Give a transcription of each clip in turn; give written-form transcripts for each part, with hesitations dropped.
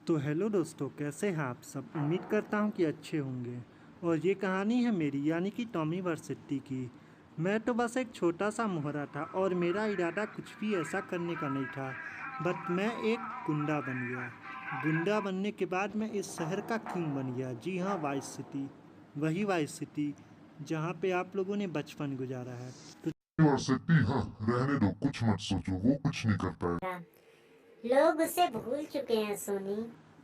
तो हेलो दोस्तों, कैसे हैं आप सब। उम्मीद करता हूं कि अच्छे होंगे। और ये कहानी है मेरी यानी कि टॉमी वर्सिटी की। मैं तो बस एक छोटा सा मोहरा था और मेरा इरादा कुछ भी ऐसा करने का नहीं था। बट मैं एक गुंडा बन गया। गुंडा बनने के बाद मैं इस शहर का किंग बन गया। जी हाँ, वाइस सिटी। वही वाइस सिटी जहाँ पे आप लोगों ने बचपन गुजारा है। तो यूनिवर्सिटी, हाँ, रहने दो, कुछ मत सोचो, वो कुछ नहीं कर पाएगा। लोग उसे भूल चुके हैं सोनी।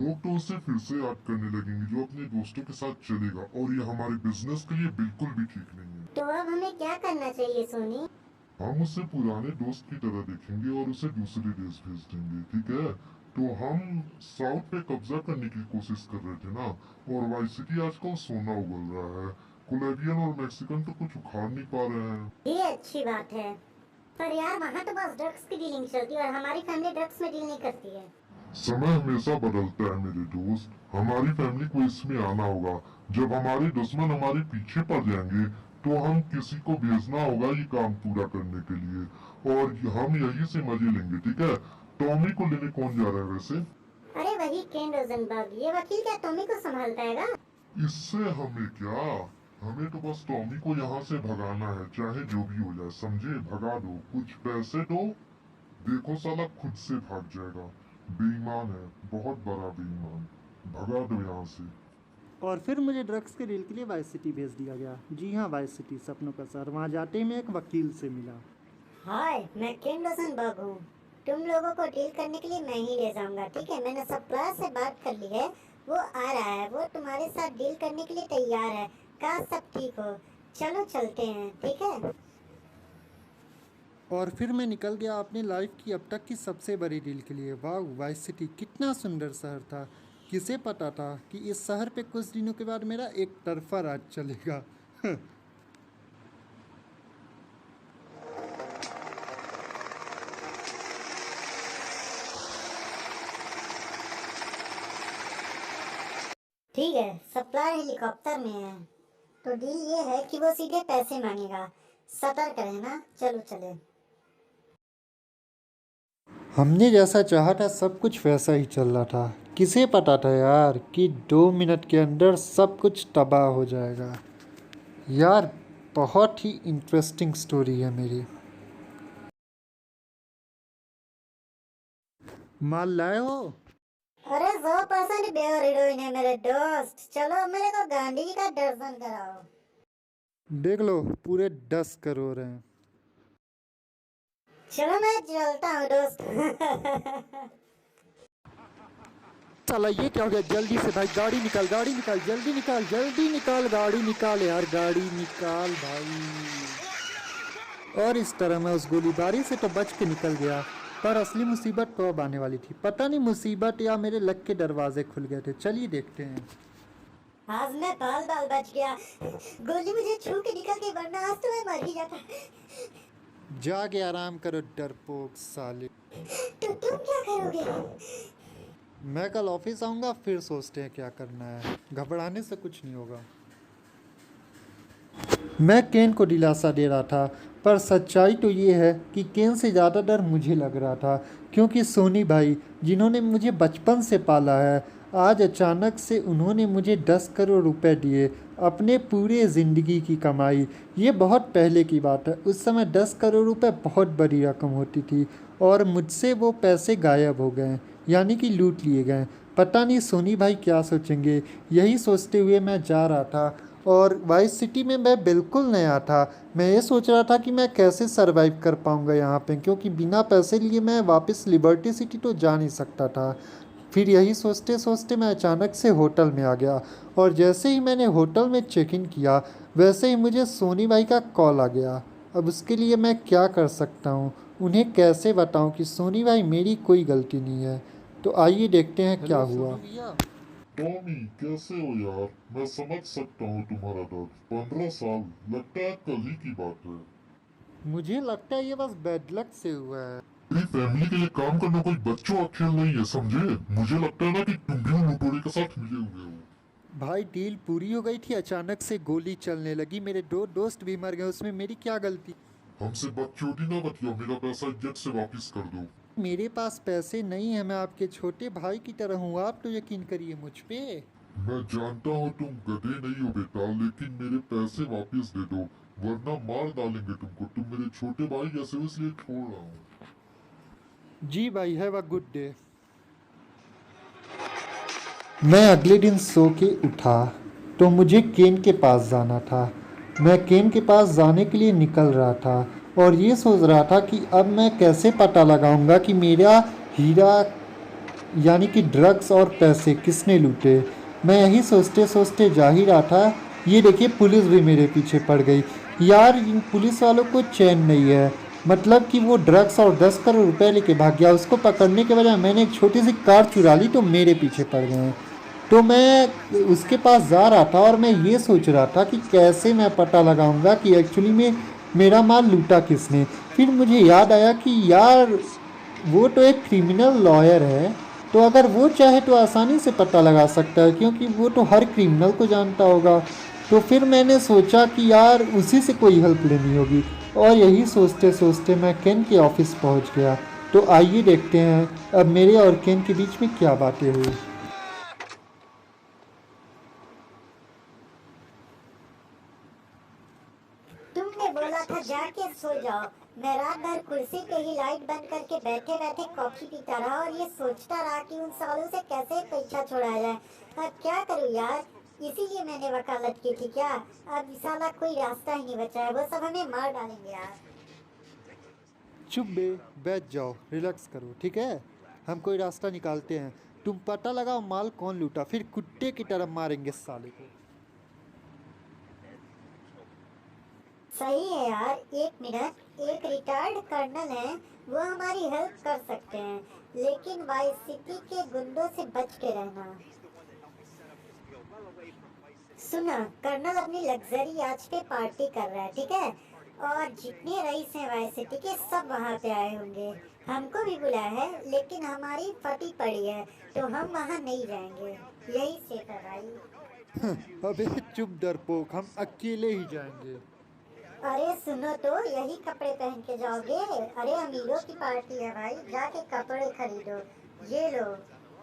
लोग तो उसे फिर से याद करने लगेंगे जो अपने दोस्तों के साथ चलेगा, और ये हमारे बिजनेस के लिए बिल्कुल भी ठीक नहीं है। तो अब हमें क्या करना चाहिए सोनी? हम उसे पुराने दोस्त की तरह देखेंगे और उसे दूसरे देश भेज देंगे, ठीक है? तो हम साउथ पे कब्जा करने की कोशिश कर रहे थे ना, और वाइस सिटी आजकल सोना उगल रहा है। कोलंबियन और मैक्सिकन तो कुछ उखाड़ नहीं पा रहे हैं। ये अच्छी बात है, पर यार वहाँ तो बस ड्रग्स की डीलिंग चलती है और हमारी फैमिली ड्रग्स में डील नहीं करती है। समय हमेशा बदलता है मेरे दोस्त। हमारी फैमिली को इसमें आना होगा। जब हमारे दुश्मन हमारे पीछे पड़ जाएंगे तो हम किसी को भेजना होगा ये काम पूरा करने के लिए, और हम यही से मजे लेंगे, ठीक है? टॉमी को लेने कौन जा रहा है वैसे? अरे वही केन रोजनबर्ग, ये वकील क्या टॉमी को संभालता हैगा? इससे हमें क्या? हमें तो बस टॉमी को यहाँ से भगाना है, चाहे जो भी हो जाए, समझे? भगा दो, कुछ पैसे दो। देखो साला खुद से भाग जाएगा। बेईमान है, बहुत बड़ा बेईमान। भगा दो यहाँ से। और फिर मुझे ड्रग्स के डील के लिए वाइस सिटी भेज दिया गया। जी हाँ, वाइस सिटी, सपनों का शहर। वहाँ जाते ही मैं एक वकील से मिला। हाय, मैं केन रोजनबर्ग हूँ। तुम लोगों को डील करने के लिए मैं ही ले जाऊंगा, ठीक है? मैंने सप्लायर से बात कर ली है, वो आ रहा है, वो तुम्हारे साथ डील करने के लिए तैयार है। काश सब ठीक हो। चलो चलते हैं, ठीक है? और फिर मैं निकल गया अपनी लाइफ की अब तक की सबसे बड़ी डील के लिए। वाह, वाइस सिटी कितना सुंदर शहर था। किसे पता था कि इस शहर पे कुछ दिनों के बाद मेरा एक तरफा राज चलेगा। ठीक है, सप्लायर हेलीकॉप्टर में है, तो डील ये है कि वो सीधे पैसे मांगेगा। सतर्क रहना, चलो चले। हमने जैसा चाहा था सब कुछ वैसा ही चल रहा था। किसे पता था यार कि 2 मिनट के अंदर सब कुछ तबाह हो जाएगा। यार, बहुत ही इंटरेस्टिंग स्टोरी है मेरी। माल लाए हो? अरे 100% प्योर हीरोइन है मेरे दोस्त। चलो मेरे को गांधी जी का दर्शन कराओ। देख लो, पूरे 10 करोड़ हैं। चलो मैं चलता हूँ दोस्त। साला ये क्या हो गया? जल्दी से भाई, गाड़ी निकाल, गाड़ी निकाल, जल्दी निकाल, जल्दी निकाल, गाड़ी निकाल यार, गाड़ी निकाल भाई। और इस तरह मैं उस गोलीबारी से तो बच के निकल गया। पर असली मुसीबत तो अब आने वाली थी। पता नहीं मुसीबत या मेरे लक के दरवाजे खुल गए थे। चलिए देखते हैं। आज मैं बाल बाल बच गया। गोली मुझे छू के निकल गई, वरना आज तो मैं मर ही जाता। जाके आराम करो डरपोक साले। तो तुम क्या करोगे? मैं कल ऑफिस आऊँगा, फिर सोचते हैं क्या करना है। घबराने से कुछ नहीं होगा। मैं केन को दिलासा दे रहा था, पर सच्चाई तो ये है कि केन से ज़्यादा डर मुझे लग रहा था। क्योंकि सोनी भाई, जिन्होंने मुझे बचपन से पाला है, आज अचानक से उन्होंने मुझे 10 करोड़ रुपए दिए, अपने पूरे ज़िंदगी की कमाई। ये बहुत पहले की बात है। उस समय 10 करोड़ रुपए बहुत बड़ी रकम होती थी, और मुझसे वो पैसे गायब हो गए, यानी कि लूट लिए गए। पता नहीं सोनी भाई क्या सोचेंगे। यही सोचते हुए मैं जा रहा था। और वाइस सिटी में मैं बिल्कुल नया था। मैं ये सोच रहा था कि मैं कैसे सरवाइव कर पाऊँगा यहाँ पे, क्योंकि बिना पैसे लिए मैं वापस लिबर्टी सिटी तो जा नहीं सकता था। फिर यही सोचते सोचते मैं अचानक से होटल में आ गया, और जैसे ही मैंने होटल में चेक इन किया, वैसे ही मुझे सोनी भाई का कॉल आ गया। अब उसके लिए मैं क्या कर सकता हूँ? उन्हें कैसे बताऊँ कि सोनी भाई मेरी कोई गलती नहीं है? तो आइए देखते हैं क्या हेलो हुआ। सोनू भैया। टॉमी, कैसे हो यार? मैं समझ सकता हूँ तुम्हारा दर्द। 15 साल, लगता है कल ही की बात है। मुझे लगता है ये बस बैड लक से हुआ है। मेरी फैमिली के लिए काम करना कोई बच्चों का खेल नहीं है, समझे? मुझे लगता है ना कि तुम भी उन लुटेरे के साथ मिले हुए हो। भाई, डील पूरी हो गई थी, अचानक से गोली चलने लगी, मेरे 2 दोस्त भी मर गए। उसमें मेरी क्या गलती? हमसे बकचोदी ना बतियाओ, मेरा पैसा इज्जत से वापस कर दो। मेरे पास पैसे नहीं हैं, मैं आपके छोटे भाई की तरह हूँ, आप तो यकीन करिए मुझ पे। मैं जानता हूँ तुम गधे नहीं हो बेटा, लेकिन मेरे पैसे वापस दे दो वरना मार डालेंगे तुमको। तुम मेरे छोटे भाई जैसे हो इसलिए छोड़ रहा हूँ। जी भाई, हैव अ गुड डे। मैं अगले दिन सो के उठा तो मुझे केन के पास जाना था। मैं केन के पास जाने के लिए निकल रहा था और ये सोच रहा था कि अब मैं कैसे पता लगाऊंगा कि मेरा हीरा यानी कि ड्रग्स और पैसे किसने लूटे। मैं यही सोचते सोचते जा ही रहा था, ये देखिए पुलिस भी मेरे पीछे पड़ गई। यार इन पुलिस वालों को चैन नहीं है, मतलब कि वो ड्रग्स और 10 करोड़ रुपए लेके भाग गया, उसको पकड़ने के बजाय मैंने एक छोटी सी कार चुरा ली तो मेरे पीछे पड़ गए हैं। तो मैं उसके पास जा रहा था और मैं ये सोच रहा था कि कैसे मैं पता लगाऊंगा कि एक्चुअली में मेरा माल लूटा किसने। फिर मुझे याद आया कि यार वो तो एक क्रिमिनल लॉयर है, तो अगर वो चाहे तो आसानी से पता लगा सकता है क्योंकि वो तो हर क्रिमिनल को जानता होगा। तो फिर मैंने सोचा कि यार उसी से कोई हेल्प लेनी होगी और यही सोचते सोचते मैं केन के ऑफिस पहुंच गया। तो आइए देखते हैं अब मेरे और केन के बीच में क्या बातें हुई। तुमने बोला था जाके सो जाओ। मैं रात भर कुर्सी पे ही लाइट बंद करके बैठे बैठे कॉफी पीता रहा और ये सोचता रहा कि उन सालों से कैसे पीछा छुड़ाया जाए। अब क्या करूं यार, इसीलिए मैंने वकालत की थी क्या। अब साला कोई रास्ता ही नहीं बचा है, वो सब हमें मार डालेंगे यार। चुप बे, बैठ जाओ, रिलैक्स करो, ठीक है। हम कोई रास्ता निकालते हैं, तुम पता लगाओ माल कौन लूटा, फिर कुत्ते की तरह मारेंगे साले को। सही है यार, एक मिनट, एक रिटायर्ड कर्नल है, वो हमारी हेल्प कर सकते हैं, लेकिन वाइस सिटी के गुंडों से बच के रहना। सुना, कर्नल अपनी लग्जरी याच पे पार्टी कर रहा है, ठीक है, और जितने रईस हैं वाइस सिटी के सब वहाँ पे आए होंगे। हमको भी बुलाया है लेकिन हमारी फटी पड़ी है तो हम वहाँ नहीं जाएंगे, यही सेफ है भाई। अबे चुप डरपोक, हम अकेले ही जाएंगे। अरे सुनो तो, यही कपड़े पहन के जाओगे? अरे अमीरों की पार्टी है भाई, जाके कपड़े खरीदो। ये लो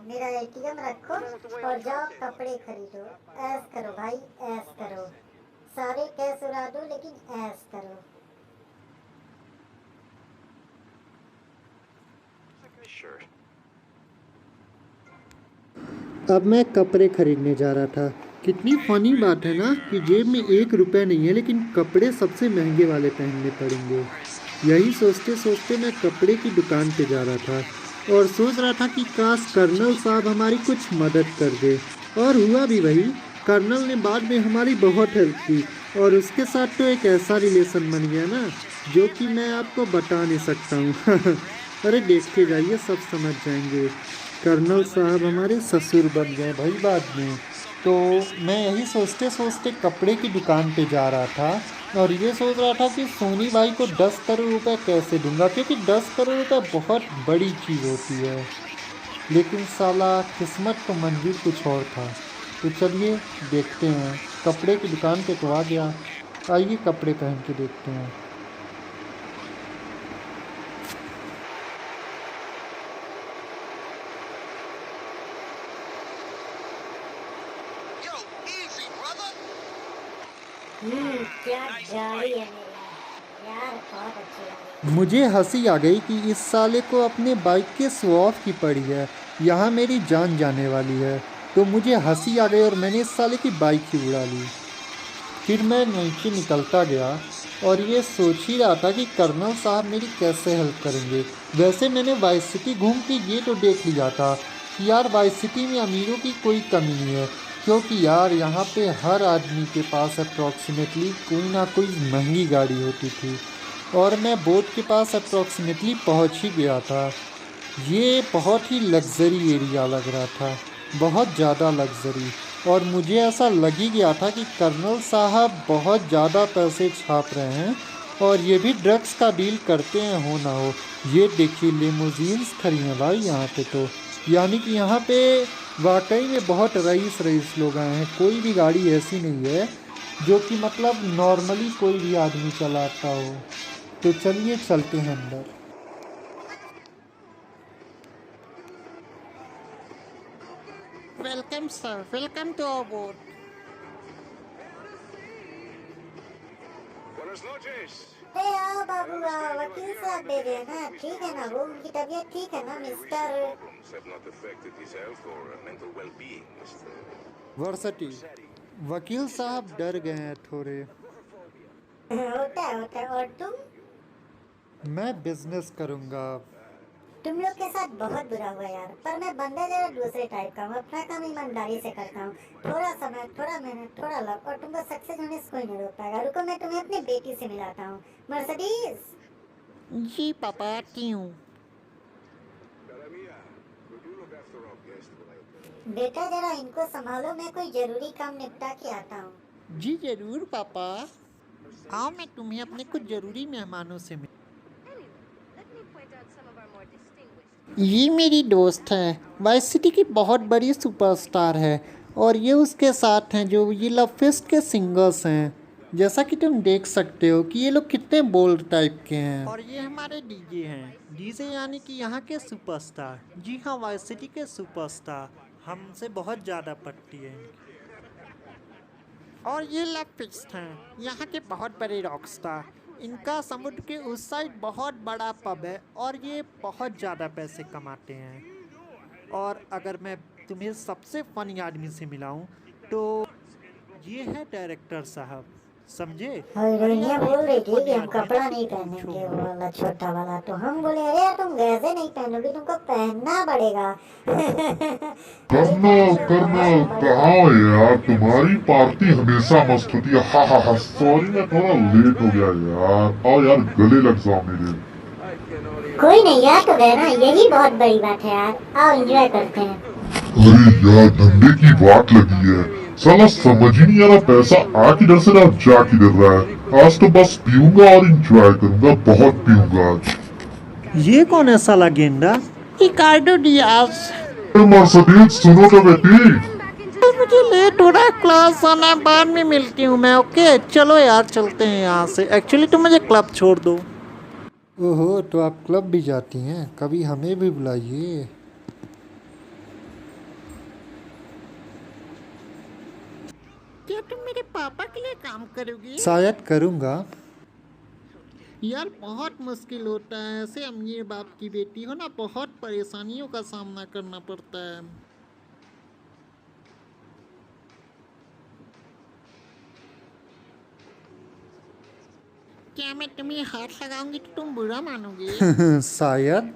मेरा एटीएम रखो और जाओ कपड़े खरीदो। ऐश करो भाई, ऐश करो, सारे कैश उड़ा दो लेकिन ऐश करो। अब मैं कपड़े खरीदने जा रहा था। कितनी फनी बात है ना कि जेब में 1 रुपया नहीं है लेकिन कपड़े सबसे महंगे वाले पहनने पड़ेंगे। यही सोचते सोचते मैं कपड़े की दुकान पे जा रहा था और सोच रहा था कि काश कर्नल साहब हमारी कुछ मदद कर दे, और हुआ भी वही। कर्नल ने बाद में हमारी बहुत हेल्प की और उसके साथ तो एक ऐसा रिलेशन बन गया ना जो कि मैं आपको बता नहीं सकता हूँ। अरे देखते जाइए, सब समझ जाएंगे। कर्नल साहब हमारे ससुर बन गए भाई बाद में। तो मैं यही सोचते सोचते कपड़े की दुकान पे जा रहा था और ये सोच रहा था कि सोनी भाई को 10 करोड़ रुपए कैसे दूंगा, क्योंकि 10 करोड़ रुपए बहुत बड़ी चीज़ होती है। लेकिन साला किस्मत तो मंजूर कुछ और था। तो चलिए देखते हैं, कपड़े की दुकान पे तो आ गया, आइए कपड़े पहन के देखते हैं। क्या गाड़ी है मेरी यार, बहुत अच्छी गाड़ी है। मुझे हंसी आ गई कि इस साले को अपने बाइक के शो ऑफ की पड़ी है, यहाँ मेरी जान जाने वाली है। तो मुझे हंसी आ गई और मैंने इस साले की बाइक ही उड़ा ली। फिर मैं नीचे निकलता गया और ये सोच ही रहा था कि कर्नल साहब मेरी कैसे हेल्प करेंगे। वैसे मैंने वाइस सिटी घूम के ये तो देख लिया था कि यार वाइस सिटी में अमीरों की कोई कमी नहीं है, क्योंकि यार यहाँ पे हर आदमी के पास अप्रॉक्सीमेटली कोई ना कोई महंगी गाड़ी होती थी और मैं बोट के पास अप्रॉक्सीमेटली पहुँच ही गया था। ये बहुत ही लग्जरी एरिया लग रहा था, बहुत ज़्यादा लग्जरी, और मुझे ऐसा लग ही गया था कि कर्नल साहब बहुत ज़्यादा पैसे छाप रहे हैं और ये भी ड्रग्स का डील करते हैं हो ना हो। ये देखिए लिमोजीन्स खड़ी हैं भाई यहाँ पे, तो यानी कि यहाँ पे वाकई में बहुत रईस लोग आए हैं। कोई भी गाड़ी ऐसी नहीं है जो कि मतलब नॉर्मली कोई भी आदमी चलाता हो। तो चलिए चलते हैं अंदर। Welcome sir, welcome to our boat. Buenas noches. अरे आओ बाबू आओ, वकील साहब दे रहे हैं ना, ठीक है ना, वो उनकी तबीयत ठीक है ना mister? Problems have not affected his health or mental well-being, Mr. Varsity, वकील साहब डर गए हैं थोड़े। होता है। और तुम? मैं बिजनेस करूँगा। तुम लोग के साथ बहुत बुरा हुआ यार, पर मैं बंदा जरा दूसरे टाइप का हूँ, अपना काम ईमानदारी से करता हूँ। थोड़ा समय, थोड़ा मेहनत, थोड़ा लक, और तुमको सक्सेस होने से कोई नहीं रोक पाएगा। रुको मैं तुम्हें अपनी बेटी से मिलाता हूँ। मर्सिडीज। जी पापा, आती हूँ। Cara mia, could you look after our guest while I बेटा जरा इनको संभालो, मैं कोई जरूरी काम निपटा के आता हूँ। जी जरूर पापा। आओ मैं तुम्हें अपने कुछ जरूरी मेहमानों से मिल। Let me point out some of our more distinguished. ये मेरी दोस्त है, वाइस सिटी की बहुत बड़ी सुपरस्टार है, और ये उसके साथ हैं जो ये लव फेस्ट के सिंगर्स हैं। जैसा कि तुम देख सकते हो कि ये लोग कितने बोल्ड टाइप के हैं। और ये हमारे डीजे हैं, डीजे यानी कि यहाँ के सुपरस्टार। जी हाँ, वाइस सिटी के सुपरस्टार हमसे बहुत ज़्यादा पड़ती है। और ये लव फेस्ट हैं, यहाँ के बहुत बड़े रॉक स्टार। इनका समुद्र के उस साइड बहुत बड़ा पब है और ये बहुत ज़्यादा पैसे कमाते हैं। और अगर मैं तुम्हें सबसे फनी आदमी से मिलाऊं तो ये है डायरेक्टर साहब, समझे? हीरोइनिया बोल रही थी कि हम कपड़ा नहीं पहनेंगे, वो वाला छोटा वाला। तो हम बोले अरे यार तुम वैसे नहीं पहनोगी, तुमको पहनना पड़ेगा। करना कहाँ यार, तुम्हारी पार्टी हमेशा मस्त होती है। हा हा हा, सॉरी मैं थोड़ा लेट हो गया यार। आओ यार गले लग जाओ मेरे। कोई नहीं यार, तो रहना यही बहुत बड़ी बात है यार। आओ एंजॉय करते हैं। अरे यार धंधे की बात लगी है, साला समझ ही नहीं आ रहा पैसा आ किधर से रहा जा किधर रहा है। आज तो बस पीऊंगा और इंजॉय करूंगा, बहुत पीऊंगा आज। ये कौन है साला गेंडा? रिकार्डो डियाज। मर्सिडीज सुनो तो बेटी, मुझे लेट हो रहा है, क्लास आना है, बाद में मिलती हूँ मैं। ओके चलो यार चलते हैं यहाँ से। एक्चुअली तुम मुझे क्लब छोड़ दो। ओहो, तो आप क्लब भी जाती हैं? कभी हमें भी बुलाइए। क्या तुम मेरे पापा के लिए काम करोगी? शायद करूँगा। यार बहुत मुश्किल होता है, ऐसे अमीर बाप की बेटी हो ना, बहुत परेशानियों का सामना करना पड़ता है। क्या मैं तुम्हें हाथ लगाऊंगी तो तुम बुरा मानोगे? शायद।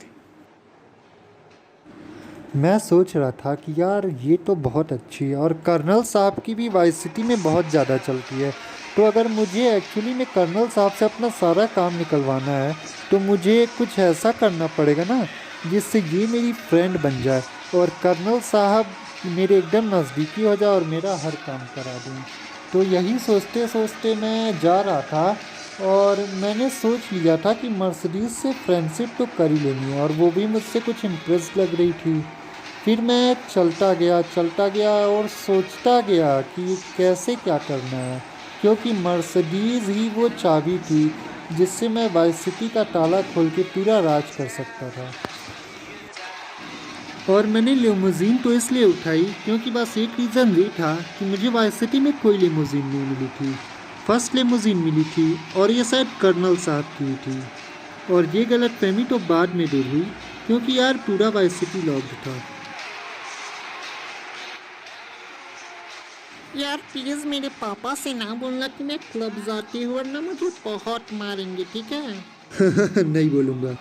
मैं सोच रहा था कि यार ये तो बहुत अच्छी है, और कर्नल साहब की भी वाइस सिटी में बहुत ज़्यादा चलती है। तो अगर मुझे एक्चुअली में कर्नल साहब से अपना सारा काम निकलवाना है तो मुझे कुछ ऐसा करना पड़ेगा ना जिससे ये मेरी फ्रेंड बन जाए और कर्नल साहब मेरे एकदम नज़दीकी हो जाए और मेरा हर काम करा दें। तो यही सोचते सोचते मैं जा रहा था और मैंने सोच लिया था कि मर्सिडीज़ से फ्रेंडशिप तो कर ही लेनी है, और वो भी मुझसे कुछ इम्प्रेस लग रही थी। फिर मैं चलता गया और सोचता गया कि कैसे क्या करना है, क्योंकि मर्सिडीज़ ही वो चाबी थी जिससे मैं वाइस सिटी का ताला खोल के पूरा राज कर सकता था। और मैंने लिमोजीन तो इसलिए उठाई क्योंकि बस एक रीज़न ये था कि मुझे वाइस सिटी में कोई लिमोजीन नहीं मिली थी। फर्स्ट लिमोजीन मिली थी और ये शायद कर्नल साहब की थी, और ये गलतफहमी तो बाद में दूर हुई क्योंकि यार पूरा वाइस सिटी लॉक्ड था। यार प्लीज़ मेरे पापा से ना बोलना कि मैं क्लब जाती हूँ, वरना मुझे बहुत मारेंगे, ठीक है? नहीं बोलूँगा।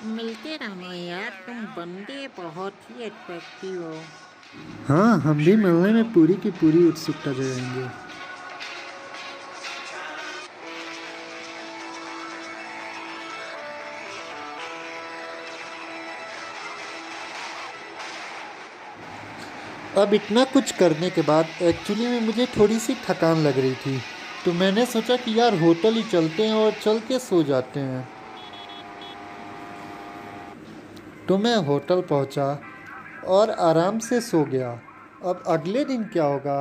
मिलते रहना यार, तुम बंदे बहुत ही अट्रैक्टिव हो। हाँ, हम भी मिलने में पूरी की पूरी उत्सुकता जगाएंगे। अब इतना कुछ करने के बाद एक्चुअली में मुझे थोड़ी सी थकान लग रही थी, तो मैंने सोचा कि यार होटल ही चलते हैं और चल के सो जाते हैं। तो मैं होटल पहुंचा और आराम से सो गया। अब अगले दिन क्या होगा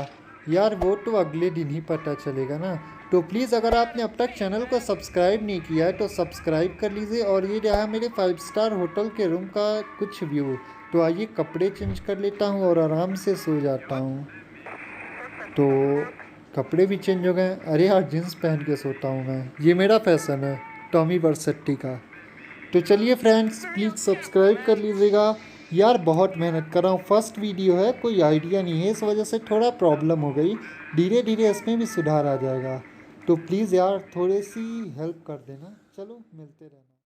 यार, वो तो अगले दिन ही पता चलेगा ना। तो प्लीज़ अगर आपने अब तक चैनल को सब्सक्राइब नहीं किया है तो सब्सक्राइब कर लीजिए। और ये रहा मेरे 5 स्टार होटल के रूम का कुछ व्यू। तो आइए कपड़े चेंज कर लेता हूँ और आराम से सो जाता हूँ। तो कपड़े भी चेंज हो गए। अरे यार जीन्स पहन के सोता हूँ मैं, ये मेरा फैशन है टॉमी वर्सेट्टी का। तो चलिए फ्रेंड्स प्लीज़ सब्सक्राइब कर लीजिएगा। यार बहुत मेहनत कर रहा हूँ, फर्स्ट वीडियो है, कोई आइडिया नहीं है, इस वजह से थोड़ा प्रॉब्लम हो गई। धीरे धीरे इसमें भी सुधार आ जाएगा। तो प्लीज़ यार थोड़ी सी हेल्प कर देना। चलो मिलते रहना।